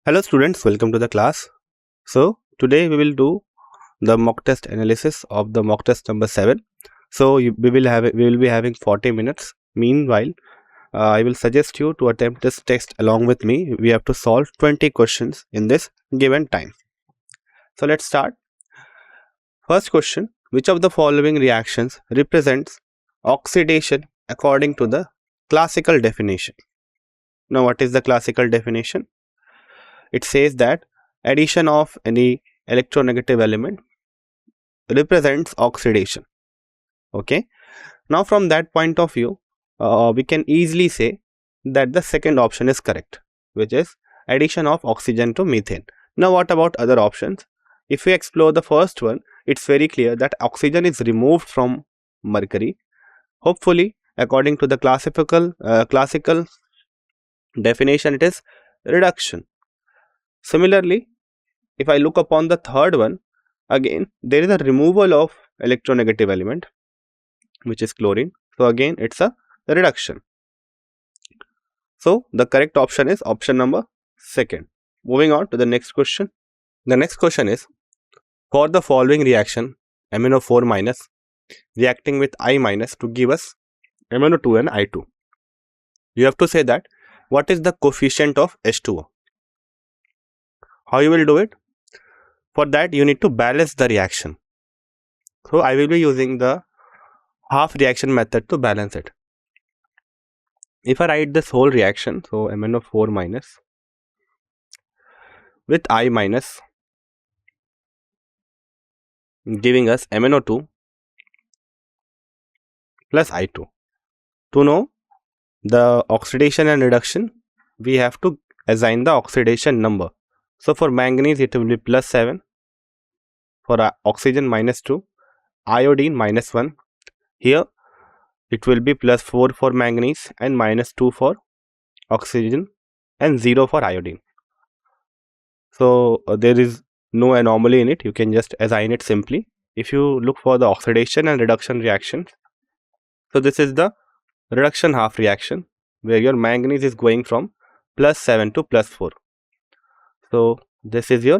Hello students, welcome to the class. So today we will do the mock test analysis of the mock test number 7. So we will be having 40 minutes. Meanwhile, I will suggest you to attempt this test along with me. We have to solve 20 questions in this given time. So let's start. First question, which of the following reactions represents oxidation according to the classical definition? Now what is the classical definition? It says that addition of any electronegative element represents oxidation. Okay. Now from that point of view, we can easily say that the second option is correct, which is addition of oxygen to methane. Now what about other options? If we explore the first one, it's very clear that oxygen is removed from mercury. Hopefully, according to the classical definition, it is reduction. Similarly, if I look upon the third one, again there is a removal of electronegative element, which is chlorine. So again it's a reduction. So the correct option is option number second. Moving on to the next question. The next question is, for the following reaction MnO4 minus reacting with I minus to give us MnO2 and I2, you have to say that what is the coefficient of H2O. How you will do it? For that you need to balance the reaction. So I will be using the half reaction method to balance it. If I write this whole reaction, so MnO4 minus with I minus giving us MnO2 plus I2. To know the oxidation and reduction, we have to assign the oxidation number. So for manganese it will be plus 7, for oxygen minus 2, iodine minus 1. Here it will be plus 4 for manganese and minus 2 for oxygen and 0 for iodine. So there is no anomaly in it, you can just assign it simply. If you look for the oxidation and reduction reactions, so this is the reduction half reaction where your manganese is going from plus 7 to plus 4. So this is your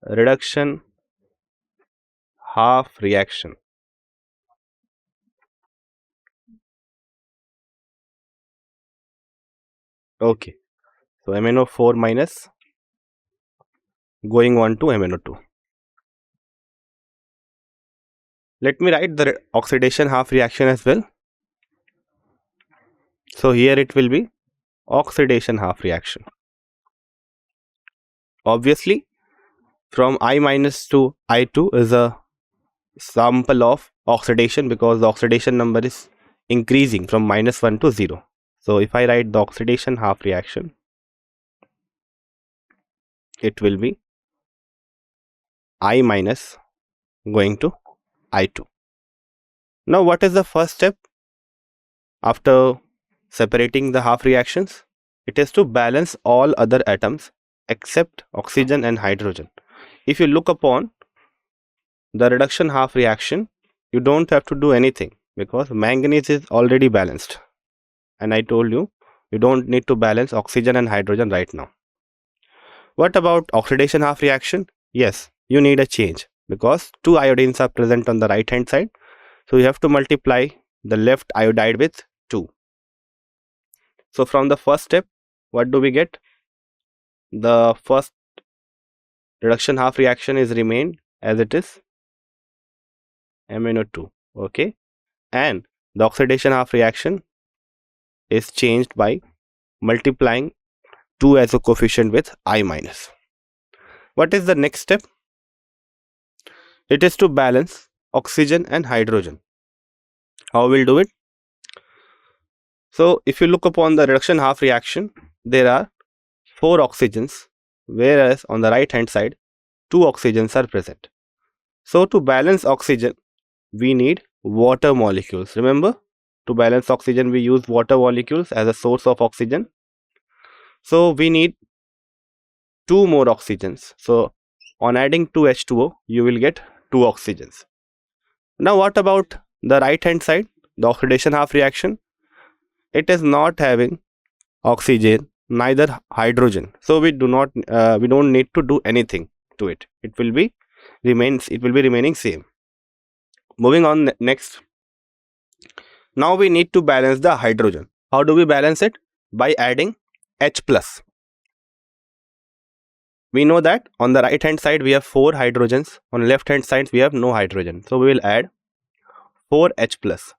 reduction half reaction. Okay, so MnO4 minus going on to MnO2. Let me write the oxidation half reaction as well. So here it will be oxidation half reaction. Obviously, from I minus to I2 is a sample of oxidation because the oxidation number is increasing from minus 1 to 0. So if I write the oxidation half reaction, it will be I minus going to I2. Now what is the first step after separating the half reactions? It is to balance all other atoms except oxygen and hydrogen. If you look upon the reduction half reaction, you don't have to do anything because manganese is already balanced, and I told you you don't need to balance oxygen and hydrogen right now. What about oxidation half reaction? Yes, you need a change because two iodines are present on the right hand side, so you have to multiply the left iodide with 2. So from the first step, what do we get? The first reduction half reaction is remained as it is, MnO2. Okay, and the oxidation half reaction is changed by multiplying 2 as a coefficient with I minus. What is the next step? It is to balance oxygen and hydrogen. How we'll do it? So if you look upon the reduction half reaction, there are 4 oxygens, whereas on the right hand side 2 oxygens are present. So to balance oxygen, we need water molecules. Remember, to balance oxygen we use water molecules as a source of oxygen. So we need 2 more oxygens. So on adding 2 H2O, you will get 2 oxygens. Now what about the right hand side, the oxidation half reaction? It is not having oxygen neither hydrogen. So we don't need to do anything to it. It will be remaining same. Moving on next. Now we need to balance the hydrogen. How do we balance it? By adding H plus. We know that on the right hand side we have 4 hydrogens, on left hand side we have no hydrogen. So we will add 4H plus.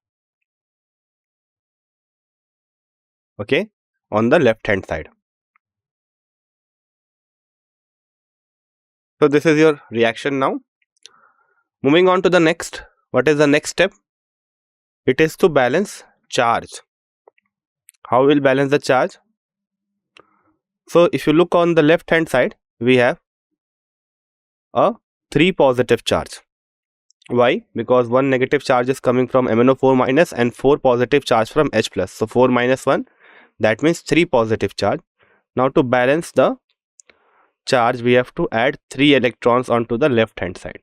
Okay, on the left hand side. So this is your reaction now. Moving on to the next. What is the next step? It is to balance charge. How will balance the charge? So if you look on the left hand side, we have a 3 positive charge. Why? Because 1 negative charge is coming from MnO4 minus and 4 positive charge from H plus. So 4 minus 1, that means 3 positive charge. Now to balance the charge, we have to add 3 electrons onto the left hand side.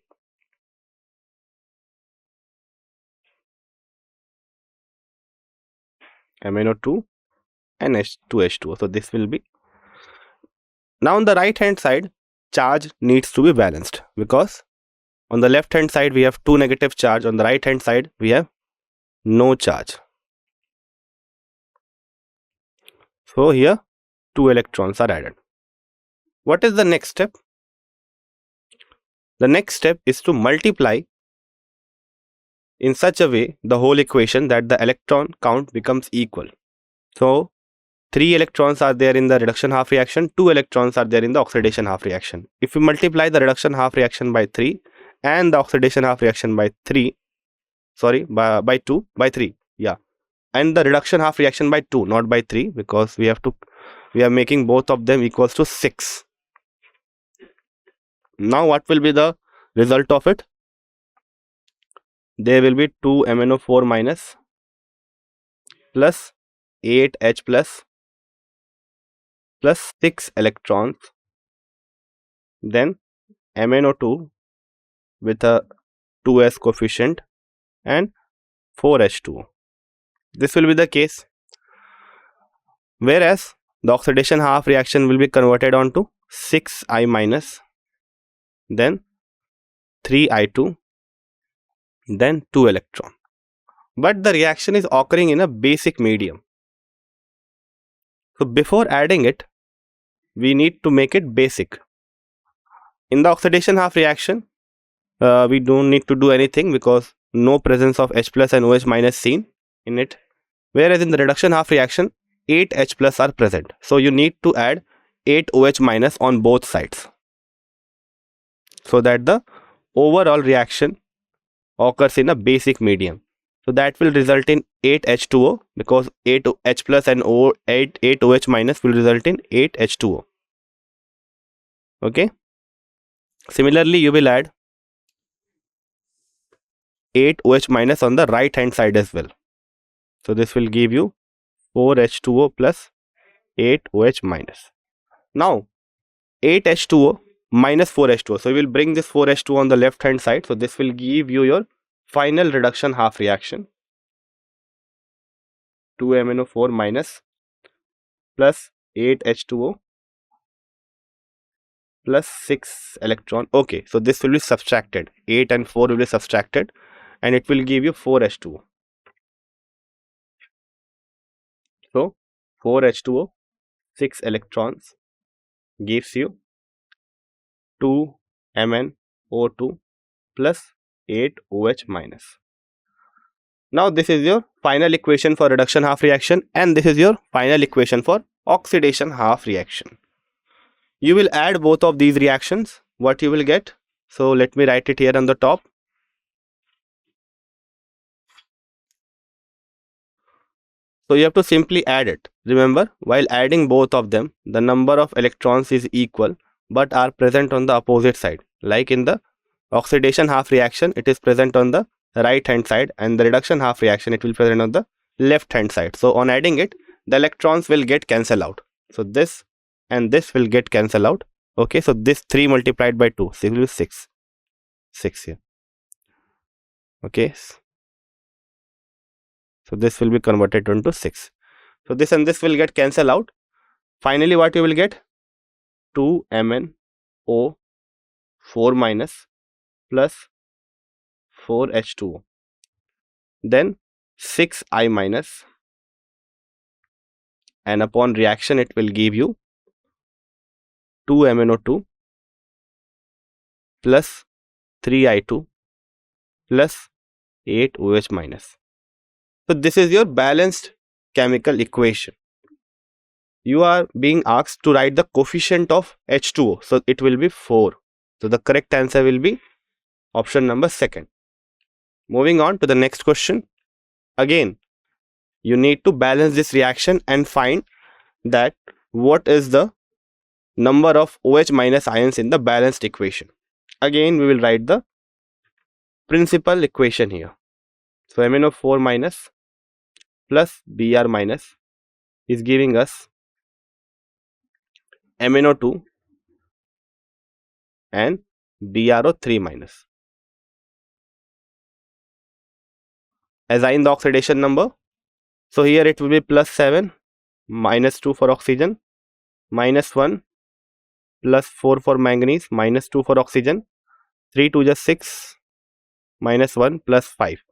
MnO2 and H2H2O. So this will be. Now on the right hand side, charge needs to be balanced, because on the left hand side we have 2 negative charge, on the right hand side we have no charge. So here 2 electrons are added. What is the next step? The next step is to multiply in such a way the whole equation that the electron count becomes equal. So 3 electrons are there in the reduction half reaction, 2 electrons are there in the oxidation half reaction. If we multiply the reduction half reaction by 3 and the oxidation half reaction by 3, by 2, by 3, yeah, and the reduction half reaction by 2, not by 3, because we are making both of them equals to 6. Now what will be the result of it? There will be 2 MnO4 minus plus 8 H plus 6 electrons, then MnO2 with a 2s coefficient and 4H2O. This will be the case. Whereas the oxidation half reaction will be converted onto 6I minus, then 3I2, then 2 electron. But the reaction is occurring in a basic medium. So before adding it, we need to make it basic. In the oxidation half reaction, we don't need to do anything because no presence of H plus and OH minus seen in it. Whereas in the reduction half reaction, 8 H plus are present. So you need to add 8 OH minus on both sides, so that the overall reaction occurs in a basic medium. So that will result in 8 H2O, because 8 H plus and 8 OH minus will result in 8 H2O. Okay. Similarly, you will add 8 OH minus on the right hand side as well. So this will give you 4 H2O plus 8 OH minus. Now 8 H2O minus 4 H2O. So we will bring this 4 H2O on the left hand side. So this will give you your final reduction half reaction. 2 MnO4 minus plus 8 H2O plus 6 electron. Okay, so this will be subtracted. 8 and 4 will be subtracted and it will give you 4 H2O. So 4 H2O, 6 electrons gives you 2 MnO2 plus 8 OH minus. Now this is your final equation for reduction half reaction, and this is your final equation for oxidation half reaction. You will add both of these reactions. What you will get? So let me write it here on the top. So you have to simply add it. Remember, while adding both of them, the number of electrons is equal but are present on the opposite side. Like in the oxidation half reaction, it is present on the right hand side, and the reduction half reaction, it will present on the left hand side. So on adding it, the electrons will get cancelled out. So this and this will get cancelled out. Okay, so this 3 multiplied by 2, so it will be 6 here. Okay, so this will be converted into 6. So this and this will get cancelled out. Finally, what you will get? 2MnO4 minus plus 4H2O. Then 6I minus, and upon reaction it will give you 2MnO2 plus 3I2 plus 8OH minus. So this is your balanced chemical equation. You are being asked to write the coefficient of H2O. So it will be 4. So the correct answer will be option number 2nd. Moving on to the next question. Again, you need to balance this reaction and find that what is the number of OH minus ions in the balanced equation. Again, we will write the principal equation here. So MnO4 minus plus Br minus is giving us MnO2 and BrO3 minus. Assign the oxidation number. So here it will be plus 7, minus 2 for oxygen, minus 1, plus 4 for manganese, minus 2 for oxygen, 3 to just 6, minus 1 plus 5.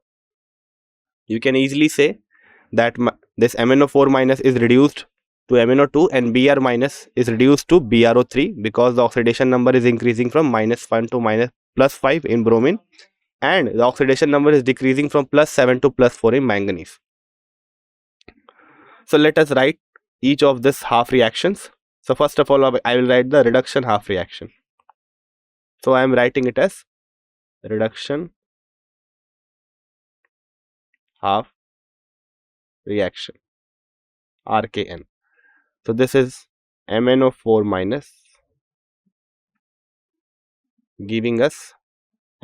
You can easily say that this MnO4 minus is reduced to MnO2 and Br minus is reduced to BrO3 because the oxidation number is increasing from minus 1 to minus plus 5 in bromine, and the oxidation number is decreasing from plus 7 to plus 4 in manganese. So let us write each of these half reactions. So first of all, I will write the reduction half reaction. So I am writing it as reduction half reaction, RKN. So this is MnO4 minus giving us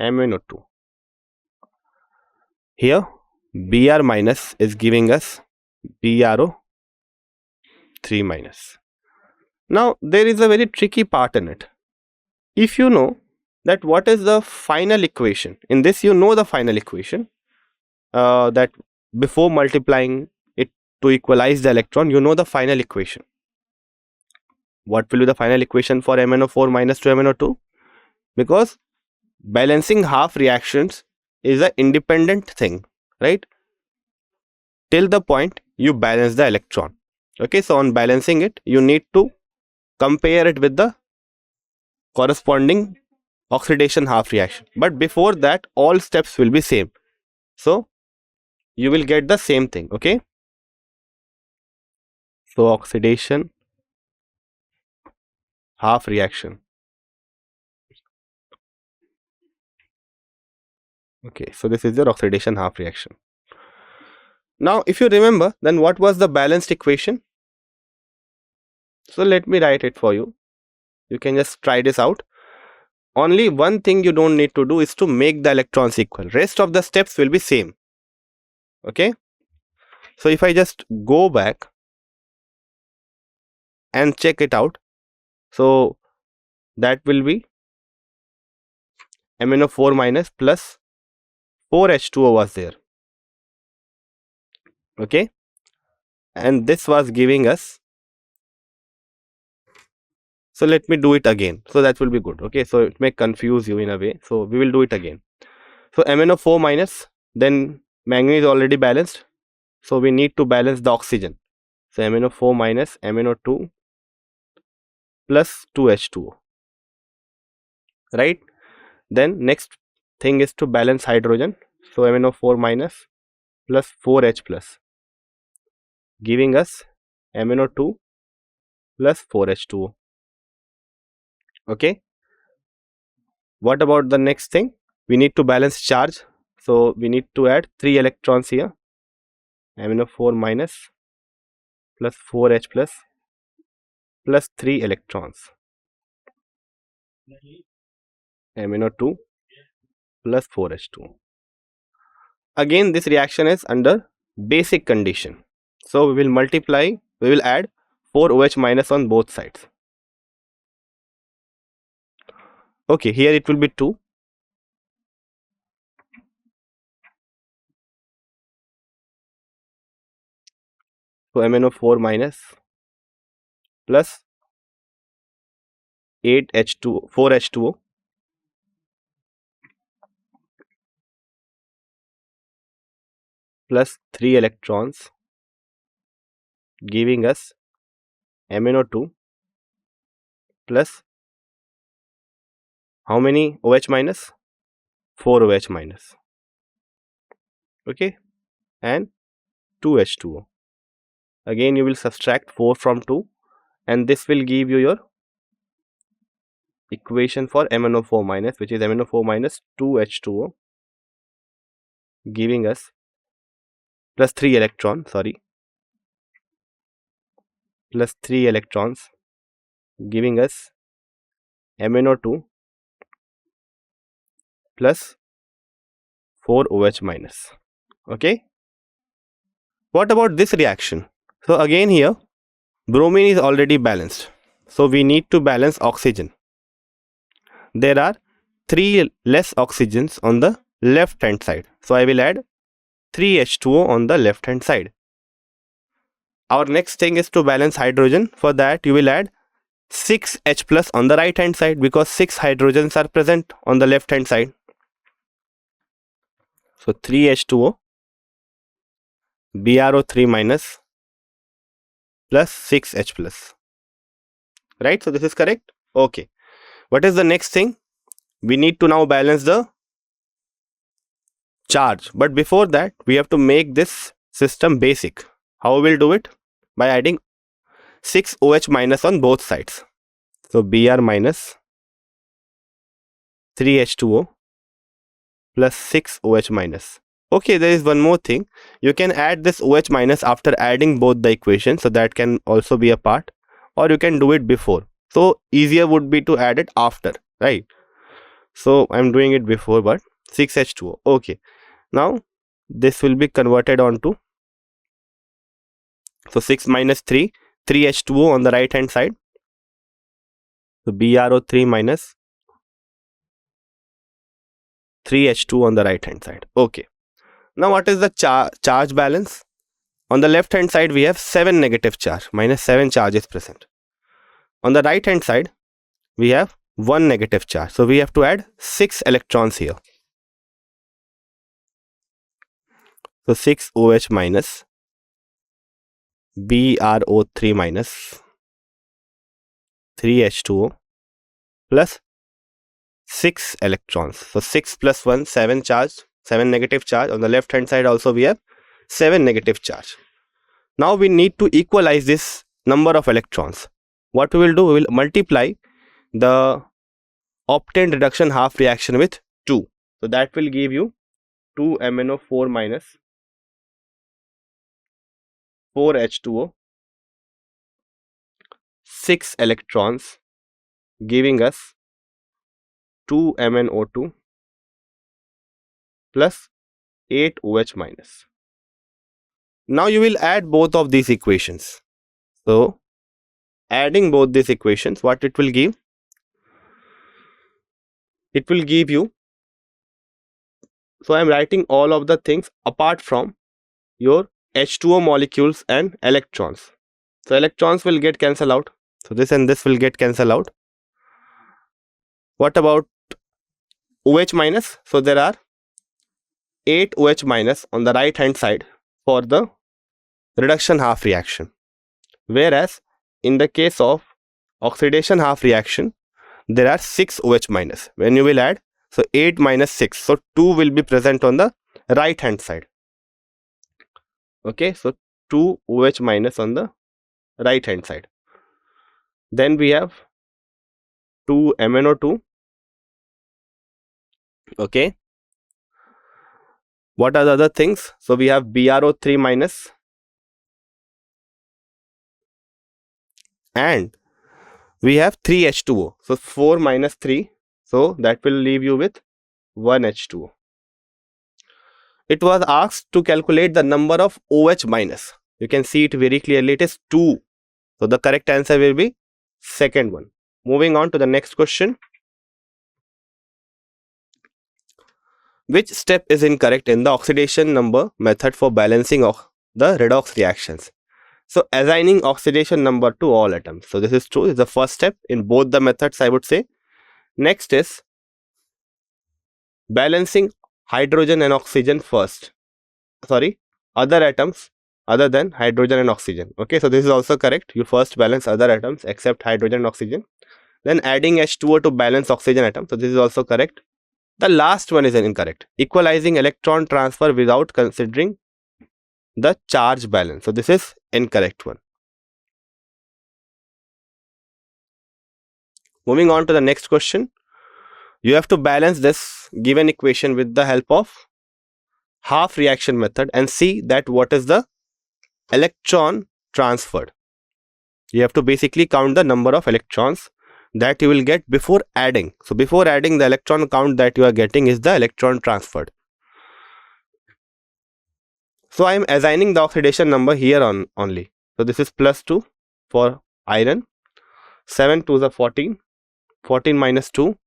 MnO2. Here Br minus is giving us BrO3 minus. Now there is a very tricky part in it. If you know that what is the final equation, in this you know the final equation, that before multiplying it to equalize the electron, you know the final equation. What will be the final equation for MnO4 minus to MnO2? Because balancing half reactions is an independent thing, right? Till the point you balance the electron. Okay, so on balancing it, you need to compare it with the corresponding oxidation half reaction. But before that, all steps will be same. So you will get the same thing, okay? So oxidation half reaction. Okay, so this is your oxidation half reaction. Now, if you remember, then what was the balanced equation? So let me write it for you. You can just try this out. Only one thing you don't need to do is to make the electrons equal. Rest of the steps will be same. Okay. So if I just go back and check it out, so that will be MnO4 minus plus 4H2O was there. Okay. And this was giving us. So let me do it again. So that will be good. Okay. So it may confuse you in a way. So we will do it again. So MnO4 minus, then manganese is already balanced. So we need to balance the oxygen. So MnO4 minus MnO2 plus 2H2O. Right? Then next thing is to balance hydrogen. So MnO4 minus plus 4H plus, giving us MnO2 plus 4H2O. Okay. What about the next thing? We need to balance charge. So we need to add 3 electrons here. MnO4 minus plus 4H plus 3 electrons. MnO2 plus 4H2. Again, this reaction is under basic condition. So we will add 4 OH minus on both sides. Okay, here it will be 2. So MnO4 minus plus 4H2O plus 3 electrons, giving us MnO2 plus how many OH minus? 4 OH minus. Okay, and 2H2O. Again you will subtract 4 from 2 and this will give you your equation for MnO4 minus, which is MnO4 minus 2H2O, giving us plus 3 electrons, plus 3 electrons, giving us MnO2 plus 4 OH minus. Okay, what about this reaction? So again here bromine is already balanced, so we need to balance oxygen. There are 3 less oxygens on the left hand side, so I will add 3H2O on the left hand side. Our next thing is to balance hydrogen. For that you will add 6H plus on the right hand side, because 6 hydrogens are present on the left hand side. So 3H2O, BrO3 minus plus 6H plus. Right, so this is correct. Okay, what is the next thing? We need to now balance the charge, but before that we have to make this system basic. How we will do it? By adding 6 OH minus on both sides. So Br minus 3H2O plus 6 OH minus. Okay, there is one more thing. You can add this OH minus after adding both the equations, so that can also be a part, or you can do it before. So easier would be to add it after, right? So I'm doing it before, but 6H2O. Okay, now this will be converted onto, so 6 minus 3, 3H2O on the right hand side. So BrO3 minus 3H2 on the right hand side. Okay, now what is the charge balance? On the left hand side we have 7 negative charge, minus 7 charge is present. On the right hand side we have 1 negative charge, so we have to add 6 electrons here. So 6 OH minus BrO3 minus 3H2O plus 6 electrons. So 6 plus 1, 7 charge, 7 negative charge. On the left hand side also we have 7 negative charge. Now we need to equalize this number of electrons. What we will do? We will multiply the obtained reduction half reaction with 2. So that will give you 2 MnO4 minus 4H2O, 6 electrons, giving us 2 MnO2 plus 8 OH minus. Now you will add both of these equations. So adding both these equations, what it will give? It will give you, so I am writing all of the things apart from your H2O molecules and electrons. So electrons will get cancelled out. So this and this will get cancelled out. What about OH minus? So there are 8 OH minus on the right hand side for the reduction half reaction. Whereas in the case of oxidation half reaction, there are 6 OH minus. When you will add, so 8 minus 6. So 2 will be present on the right hand side. Okay, so 2 OH minus on the right hand side. Then we have 2 MnO2. Okay, what are the other things? So we have BrO3 minus and we have 3H2O. So 4 minus 3, so that will leave you with 1 H2O. It was asked to calculate the number of OH minus. You can see it very clearly, it is 2. So the correct answer will be second one. Moving on to the next question. Which step is incorrect in the oxidation number method for balancing of the redox reactions? So assigning oxidation number to all atoms. So this is true. It's the first step in both the methods, I would say. Next is balancing hydrogen and oxygen first. Sorry, other atoms other than hydrogen and oxygen. Okay, so this is also correct. You first balance other atoms except hydrogen and oxygen. Then adding H2O to balance oxygen atom. So this is also correct. The last one is incorrect. Equalizing electron transfer without considering the charge balance. So this is incorrect one. Moving on to the next question. You have to balance this given equation with the help of half reaction method and see that what is the electron transferred. You have to basically count the number of electrons that you will get before adding. So before adding, the electron count that you are getting is the electron transferred. So I am assigning the oxidation number here on only. So this is +2 for iron. 7 2 is 14. 14 minus 2,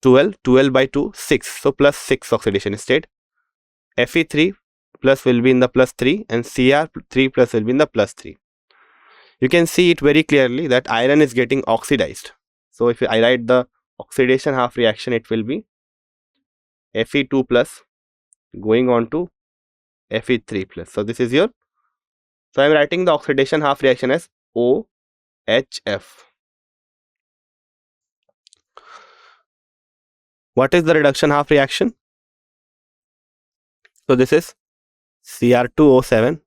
12. 12 by 2, 6. So +6 oxidation state. Fe3 plus will be in the +3 and Cr3 plus will be in the +3. You can see it very clearly that iron is getting oxidized. So if I write the oxidation half reaction, it will be Fe2 plus going on to Fe3 plus. So this is your, so I am writing the oxidation half reaction as OHF. What is the reduction half reaction? So this is Cr2O7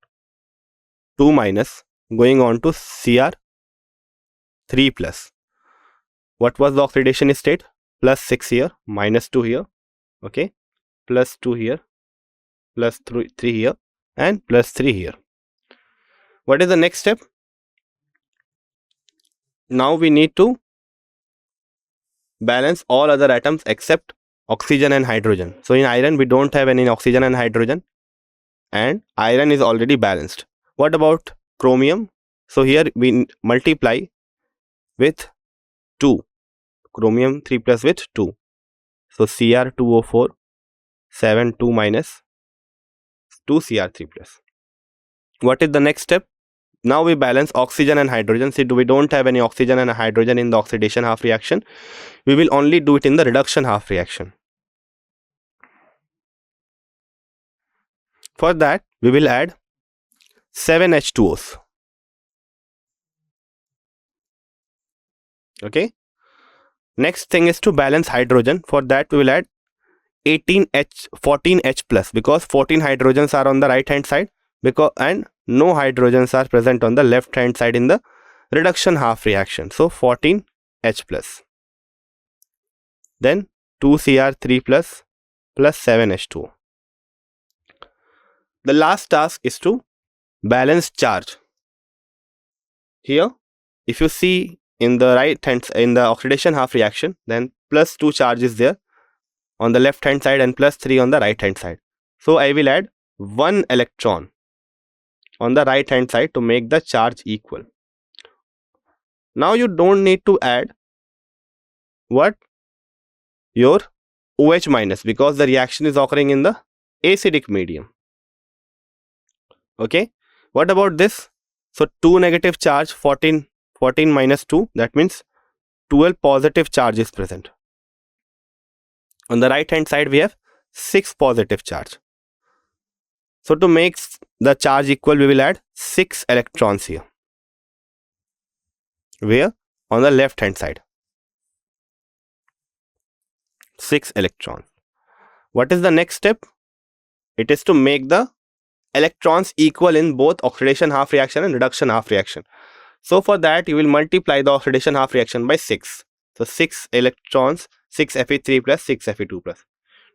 2 minus going on to Cr3 plus. What was the oxidation state? +6 here, -2 here, okay, +2 here, +3 here, and +3 here. What is the next step? Now we need to balance all other atoms except oxygen and hydrogen. So in iron we don't have any oxygen and hydrogen, and iron is already balanced. What about chromium? So here we multiply with 2, chromium 3 plus with 2. So Cr2O4 7 2 minus 2 Cr3 plus. What is the next step? Now we balance oxygen and hydrogen. See, we don't have any oxygen and hydrogen in the oxidation half reaction. We will only do it in the reduction half reaction. For that, we will add 7 H2Os. Okay. Next thing is to balance hydrogen. For that, we will add 14H plus, because 14 hydrogens are on the right hand side, and no hydrogens are present on the left hand side in the reduction half reaction. So 14H plus. Then 2Cr3 plus 7H2O. The last task is to balance charge. Here, if you see in the right hand, in the oxidation half reaction, then +2 charge is there on the left hand side and +3 on the right hand side. So I will add 1 electron on the right hand side to make the charge equal. Now you don't need to add what? Your OH minus, because the reaction is occurring in the acidic medium. Okay. What about this? So 2 negative charge, 14 minus 2, that means 12 positive charge is present. On the right hand side we have 6 positive charge. So to make the charge equal, we will add 6 electrons here. Where? On the left hand side. 6 electrons. What is the next step? It is to make the electrons equal in both oxidation half reaction and reduction half reaction. So for that, you will multiply the oxidation half reaction by 6. So 6 electrons, 6 Fe3 plus 6 Fe2 plus.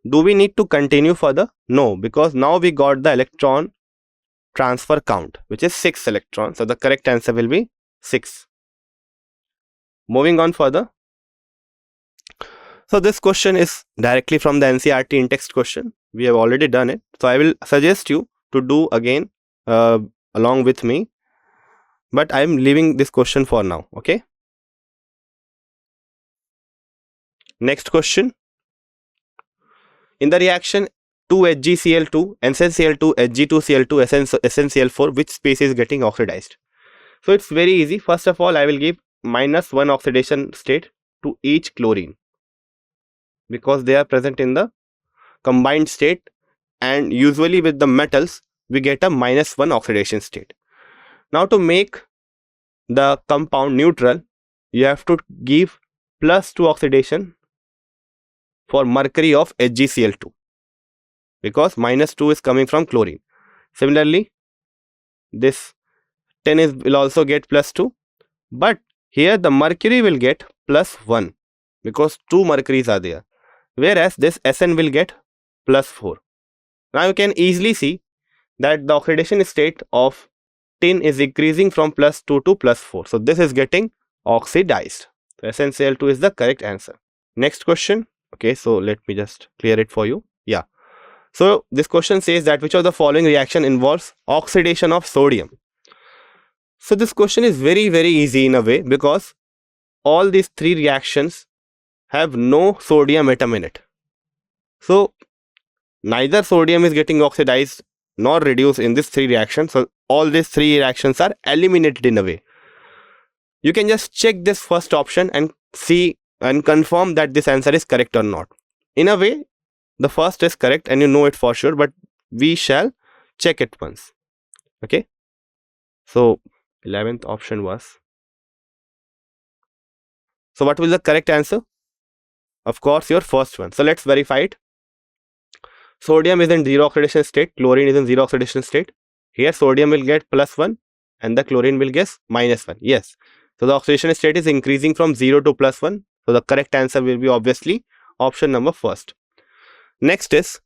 Do we need to continue further? No, because now we got the electron transfer count, which is 6 electrons. So the correct answer will be 6. Moving on further. So this question is directly from the NCERT in-text question. We have already done it. So I will suggest you to do again along with me. But I am leaving this question for now. Okay. Next question. In the reaction 2HgCl2, NCl2, Hg2Cl2, SnCl4, which species is getting oxidized? So it's very easy. First of all, I will give -1 oxidation state to each chlorine because they are present in the combined state, and usually with the metals we get a -1 oxidation state. Now to make the compound neutral, you have to give +2 oxidation for mercury of HgCl2 because -2 is coming from chlorine. Similarly, this 10 will also get +2, but here the mercury will get +1 because 2 mercuries are there, whereas this Sn will get +4. Now you can easily see that the oxidation state of tin is increasing from +2 to +4. So this is getting oxidized. So SnCl2 is the correct answer. Next question. Okay, so let me just clear it for you. Yeah. So this question says that which of the following reaction involves oxidation of sodium? So this question is very easy in a way because all these 3 reactions have no sodium atom in it. So neither sodium is getting oxidized nor reduced in these 3 reactions. So all these 3 reactions are eliminated in a way. You can just check this first option and see and confirm that this answer is correct or not. In a way, the first is correct and you know it for sure, but we shall check it once. Okay. So 11th option was. So what will the correct answer? Of course, your first one. So let's verify it. Sodium is in 0 oxidation state, chlorine is in 0 oxidation state. Here sodium will get +1 and the chlorine will get -1. Yes. So the oxidation state is increasing from 0 to +1. So the correct answer will be obviously option number first. Next is,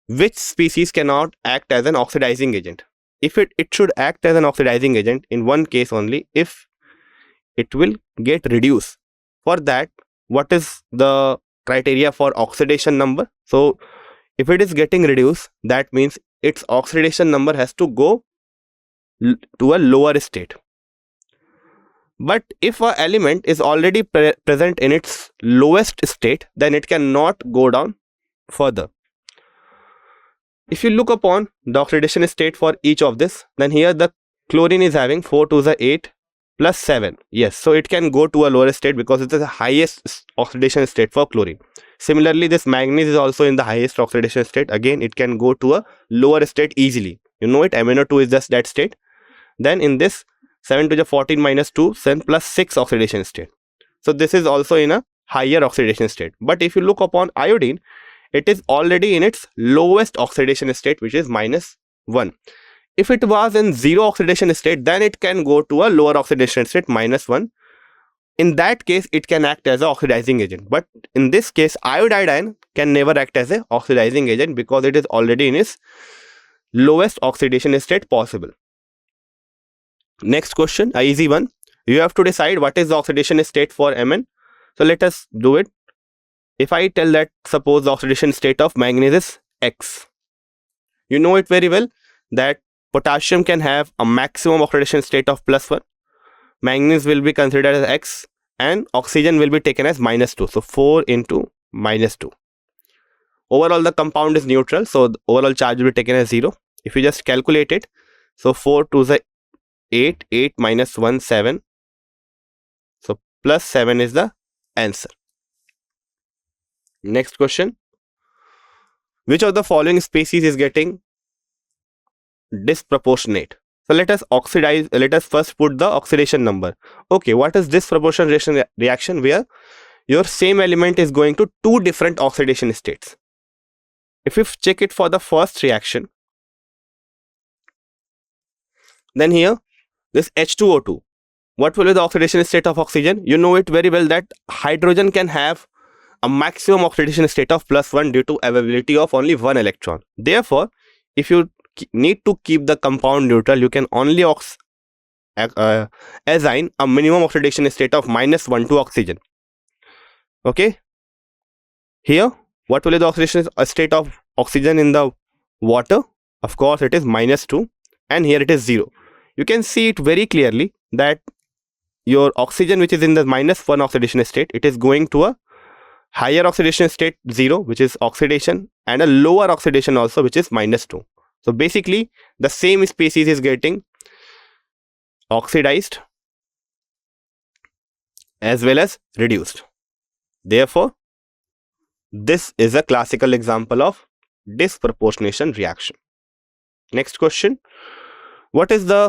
which species cannot act as an oxidizing agent? If it should act as an oxidizing agent in one case only, if it will get reduced. For that, what is the criteria for oxidation number? So if it is getting reduced, that means its oxidation number has to go to a lower state. But if an element is already present in its lowest state, then it cannot go down further. If you look upon the oxidation state for each of this, then here the chlorine is having 4 to the 8 plus 7. Yes, so it can go to a lower state because it is the highest oxidation state for chlorine. Similarly, this manganese is also in the highest oxidation state. Again, it can go to a lower state easily. You know it, MnO2 is just that state. Then in this 7 to the 14 minus 2, 7 plus 6 oxidation state. So this is also in a higher oxidation state. But if you look upon iodine, it is already in its lowest oxidation state, which is -1. If it was in 0 oxidation state, then it can go to a lower oxidation state, -1. In that case, it can act as an oxidizing agent. But in this case, iodine can never act as an oxidizing agent because it is already in its lowest oxidation state possible. Next question, a easy one. You have to decide what is the oxidation state for Mn. So let us do it. If I tell that suppose the oxidation state of manganese is X, you know it very well that potassium can have a maximum oxidation state of +1. Manganese will be considered as X and oxygen will be taken as -2. So 4 into -2. Overall the compound is neutral, so the overall charge will be taken as 0. If you just calculate it, so 4 to the 8, 8 minus 1, 7. So +7 is the answer. Next question. Which of the following species is getting disproportionate? So let us first put the oxidation number. Okay, what is disproportionate reaction? Where your same element is going to 2 different oxidation states. If you check it for the first reaction, then here this H2O2, what will be the oxidation state of oxygen? You know it very well that hydrogen can have a maximum oxidation state of +1 due to availability of only 1 electron. Therefore, if you need to keep the compound neutral, you can only assign a minimum oxidation state of -1 to oxygen. Okay. Here, what will be the oxidation state of oxygen in the water? Of course, it is -2, and here it is 0. You can see it very clearly that your oxygen, which is in the -1 oxidation state, it is going to a higher oxidation state 0, which is oxidation, and a lower oxidation also, which is -2. So basically the same species is getting oxidized as well as reduced. Therefore, this is a classical example of disproportionation reaction. Next question. What is the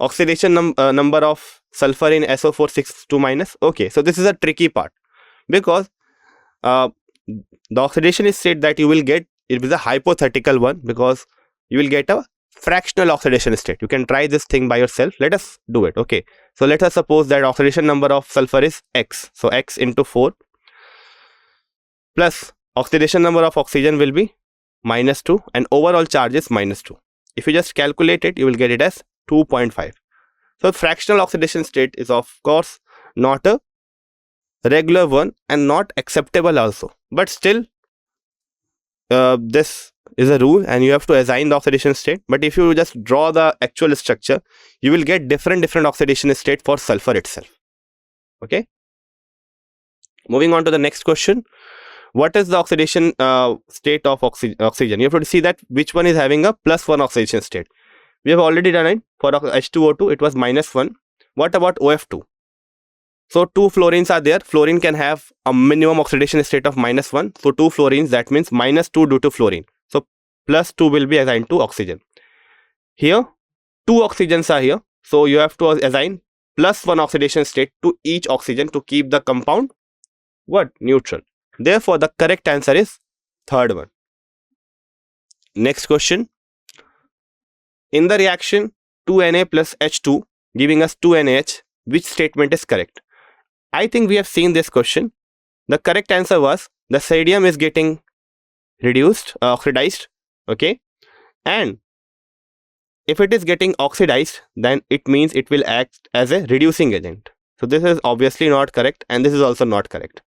oxidation number of sulfur in SO4 6 2-? Okay, so this is a tricky part, because the oxidation state that you will get, it is a hypothetical one, because you will get a fractional oxidation state. You can try this thing by yourself. Let us do it. Okay, so let us suppose that oxidation number of sulfur is X. So X into 4 plus oxidation number of oxygen will be -2 and overall charge is -2. If you just calculate it, you will get it as 2.5. So fractional oxidation state is of course not a regular one and not acceptable also, but still this is a rule and you have to assign the oxidation state. But if you just draw the actual structure, you will get different oxidation state for sulfur itself. Okay, moving on to the next question. What is the oxidation state of oxygen? You have to see that which one is having a +1 oxidation state. We have already done it for H2O2, it was -1. What about OF2? So 2 fluorines are there. Fluorine can have a minimum oxidation state of -1. So 2 fluorines, that means -2 due to fluorine. So +2 will be assigned to oxygen. Here 2 oxygens are here. So you have to assign +1 oxidation state to each oxygen to keep the compound what? Neutral. Therefore, the correct answer is third one. Next question. In the reaction 2Na plus H2 giving us 2NaH, which statement is correct? I think we have seen this question. The correct answer was the sodium is getting reduced, oxidized, okay? And if it is getting oxidized, then it means it will act as a reducing agent. So this is obviously not correct, and this is also not correct.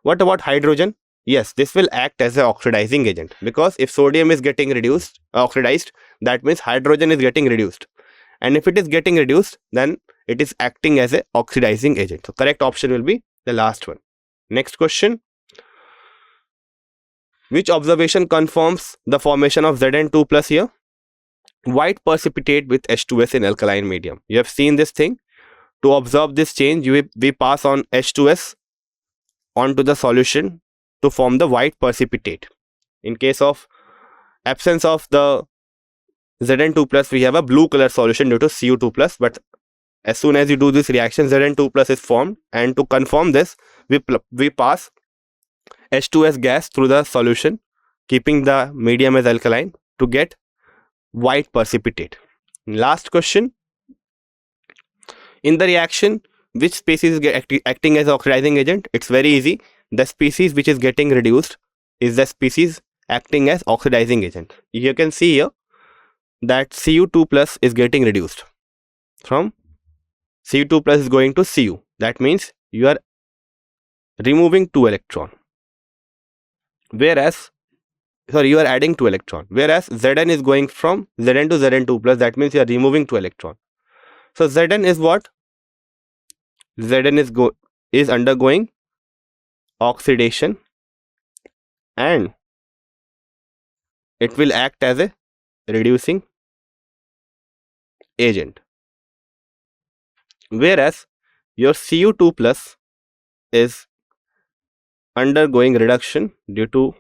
What about hydrogen? Yes, this will act as an oxidizing agent, because if sodium is getting reduced, oxidized, that means hydrogen is getting reduced. And if it is getting reduced, then it is acting as an oxidizing agent. So correct option will be the last one. Next question. Which observation confirms the formation of Zn2 plus here? White precipitate with H2S in alkaline medium. You have seen this thing. To observe this change, we pass on H2S onto the solution to form the white precipitate. In case of absence of the Zn2 plus, we have a blue color solution due to Cu2 plus, but as soon as you do this reaction, Zn2 plus is formed, and to confirm this, we pass H2S gas through the solution, keeping the medium as alkaline to get white precipitate. Last question. In the reaction, which species is acting as oxidizing agent? It's very easy. The species which is getting reduced is the species acting as oxidizing agent. You can see here that Cu2 plus is getting reduced. From Cu2 plus is going to Cu. That means you are removing 2 electron. Whereas, sorry, you are adding 2 electron. Whereas Zn is going from Zn to Zn2 plus. That means you are removing 2 electron. So Zn is what? Zn is undergoing oxidation, and it will act as a reducing agent. Whereas your Cu2 plus is undergoing reduction due to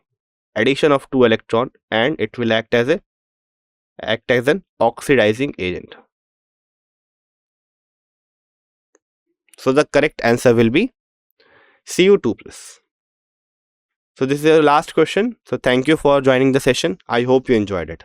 addition of 2 electron, and it will act as an oxidizing agent. So the correct answer will be Cu2 plus. So this is the last question. So thank you for joining the session. I hope you enjoyed it.